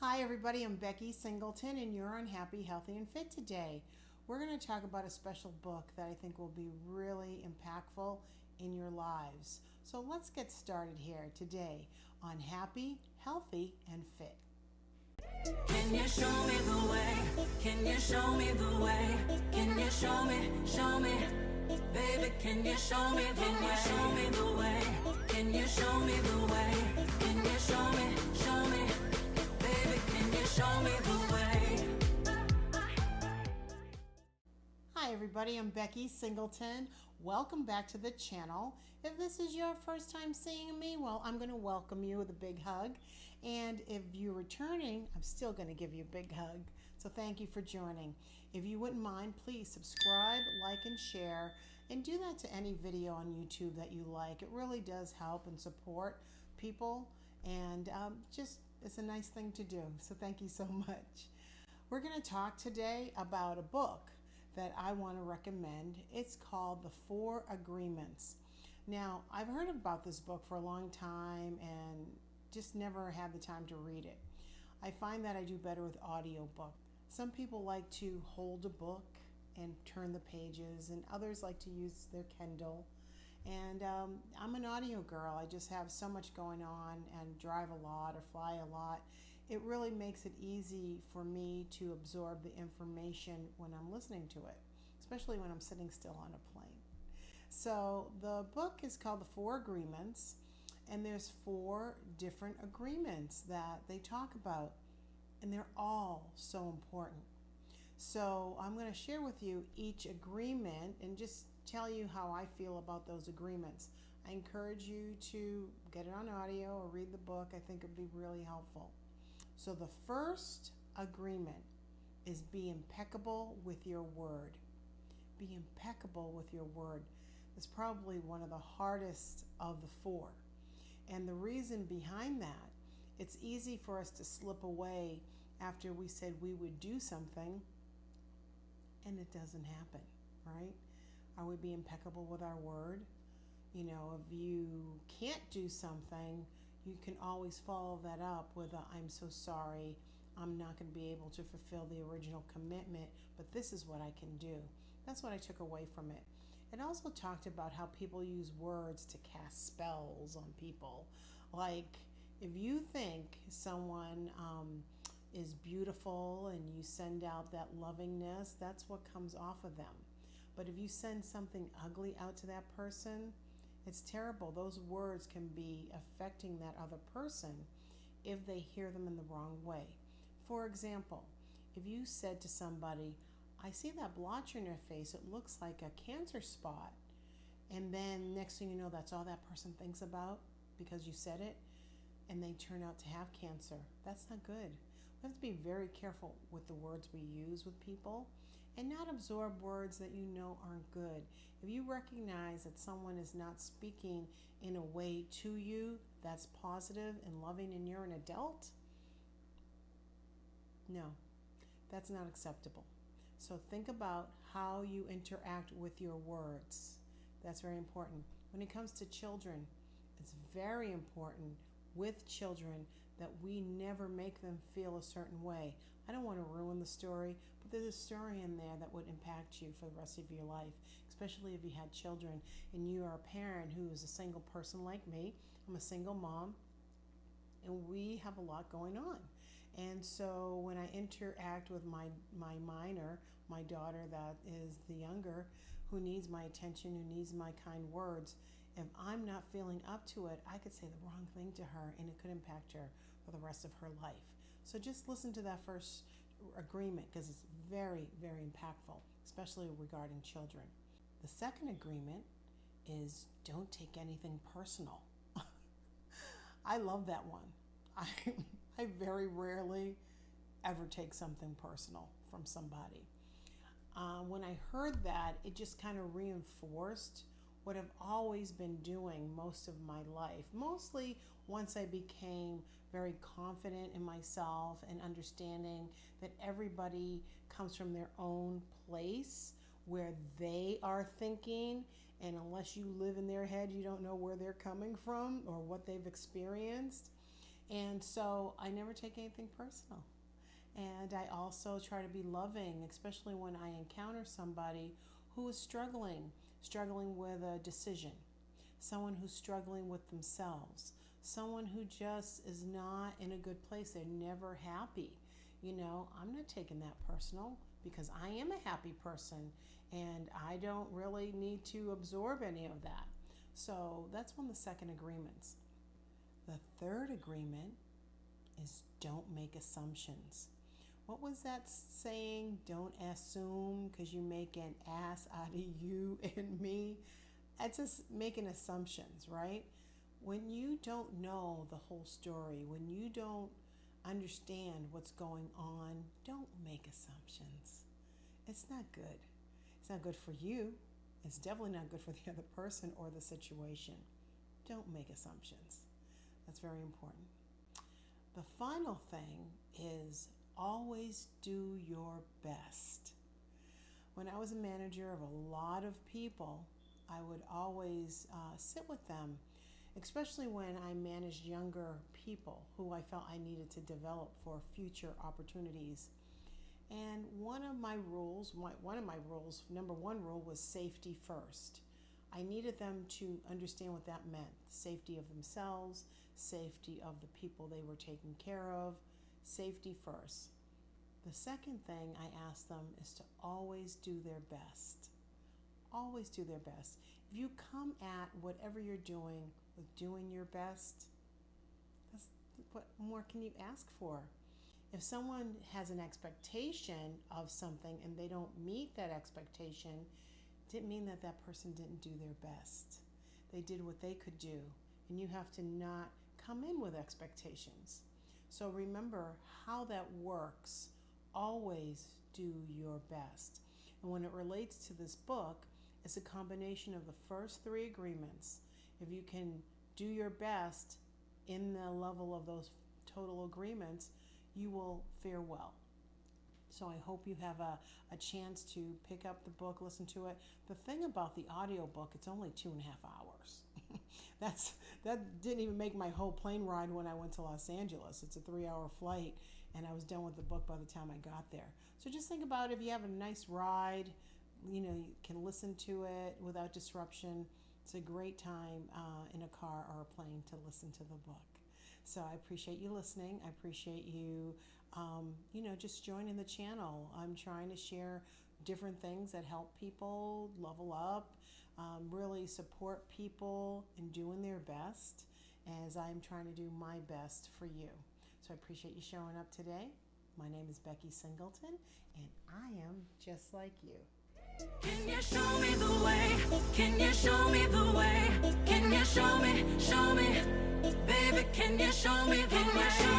Hi everybody, I'm Becky Singleton and you're on Happy, Healthy, and Fit today. We're going to talk about a special book that I think will be really impactful in your lives. So let's get started here today on Happy, Healthy, and Fit. Can you show me the way? Can you show me the way? Can you show me, baby, can you show me the way? Can you show me the way? Can you show me the way? Can you show me, baby, can you show me the way? Hi everybody, I'm Becky Singleton. Welcome back to the channel. If this is your first time seeing me, well, I'm going to welcome you with a big hug. And if you're returning, I'm still going to give you a big hug. So thank you for joining. If you wouldn't mind, please subscribe, like, and share. And do that to any video on YouTube that you like. It really does help and support people. And just, it's a nice thing to do. So thank you so much. We're going to talk today about a book that I want to recommend. It's called The 4 Agreements. Now, I've heard about this book for a long time and just never had the time to read it. I find that I do better with audiobook. Some people like to hold a book and turn the pages, and others like to use their Kindle. And I'm an audio girl. I just have so much going on and drive a lot or fly a lot. It really makes it easy for me to absorb the information when I'm listening to it, especially when I'm sitting still on a plane. So the book is called The 4 Agreements, and there's 4 different agreements that they talk about, and they're all so important. So I'm going to share with you each agreement and just tell you how I feel about those agreements. I encourage you to get it on audio or read the book. I think it would be really helpful. So the first agreement is be impeccable with your word. Be impeccable with your word. It's probably one of the hardest of the 4. And the reason behind that, it's easy for us to slip away after we said we would do something and it doesn't happen, right? Are we being impeccable with our word? You know, if you can't do something, you can always follow that up with a, I'm so sorry, I'm not going to be able to fulfill the original commitment, but this is what I can do. That's what I took away from it. It also talked about how people use words to cast spells on people. Like, if you think someone is beautiful and you send out that lovingness, that's what comes off of them. But if you send something ugly out to that person, it's terrible. Those words can be affecting that other person if they hear them in the wrong way. For example, if you said to somebody, I see that blotch on your face, it looks like a cancer spot. And then next thing you know, that's all that person thinks about because you said it, and they turn out to have cancer. That's not good. We have to be very careful with the words we use with people and not absorb words that you know aren't good. If you recognize that someone is not speaking in a way to you that's positive and loving and you're an adult, no, that's not acceptable. So think about how you interact with your words. That's very important. When it comes to children, it's very important with children that we never make them feel a certain way. I don't want to ruin the story, but there's a story in there that would impact you for the rest of your life, especially if you had children and you are a parent who is a single person like me. I'm a single mom, and we have a lot going on. And so when I interact with my minor, my daughter that is the younger, who needs my attention, who needs my kind words, if I'm not feeling up to it, I could say the wrong thing to her and it could impact her for the rest of her life. So just listen to that first agreement because it's very, very impactful, especially regarding children. The second agreement is don't take anything personal. I love that one. I very rarely ever take something personal from somebody. When I heard that, it just kind of reinforced what I've always been doing most of my life. Mostly once I became very confident in myself and understanding that everybody comes from their own place where they are thinking, and unless you live in their head, you don't know where they're coming from or what they've experienced. And so I never take anything personal. And I also try to be loving, especially when I encounter somebody who is struggling with a decision, someone who's struggling with themselves, someone who just is not in a good place. They're never happy. You know, I'm not taking that personal because I am a happy person and I don't really need to absorb any of that. So that's one of the second agreements. The third agreement is don't make assumptions. What was that saying? Don't assume because you make an ass out of you and me. That's just making assumptions, right? When you don't know the whole story, when you don't understand what's going on, don't make assumptions. It's not good. It's not good for you. It's definitely not good for the other person or the situation. Don't make assumptions. That's very important. The final thing is always do your best. When I was a manager of a lot of people, I would always sit with them, especially when I managed younger people who I felt I needed to develop for future opportunities. And one of my rules, number one rule was safety first. I needed them to understand what that meant. Safety of themselves, safety of the people they were taking care of, safety first. The second thing I asked them is to always do their best. Always do their best. If you come at whatever you're doing with doing your best, what more can you ask for? If someone has an expectation of something and they don't meet that expectation, it didn't mean that that person didn't do their best. They did what they could do, and you have to not come in with expectations. So remember how that works. Always do your best. And when it relates to this book, it's a combination of the first three agreements. If you can do your best in the level of those total agreements, you will fare well. So I hope you have a chance to pick up the book, listen to it. The thing about the audiobook, it's only 2.5 hours. That didn't even make my whole plane ride when I went to Los Angeles. It's a 3-hour flight, and I was done with the book by the time I got there. So just think about if you have a nice ride, you can listen to it without disruption. It's a great time in a car or a plane to listen to the book. So I appreciate you listening. I appreciate you, just joining the channel. I'm trying to share different things that help people level up, really support people in doing their best as I'm trying to do my best for you. So I appreciate you showing up today. My name is Becky Singleton, and I am just like you. Can you show me the way? Can you show me the way? Can you show me, baby, can you show me the way?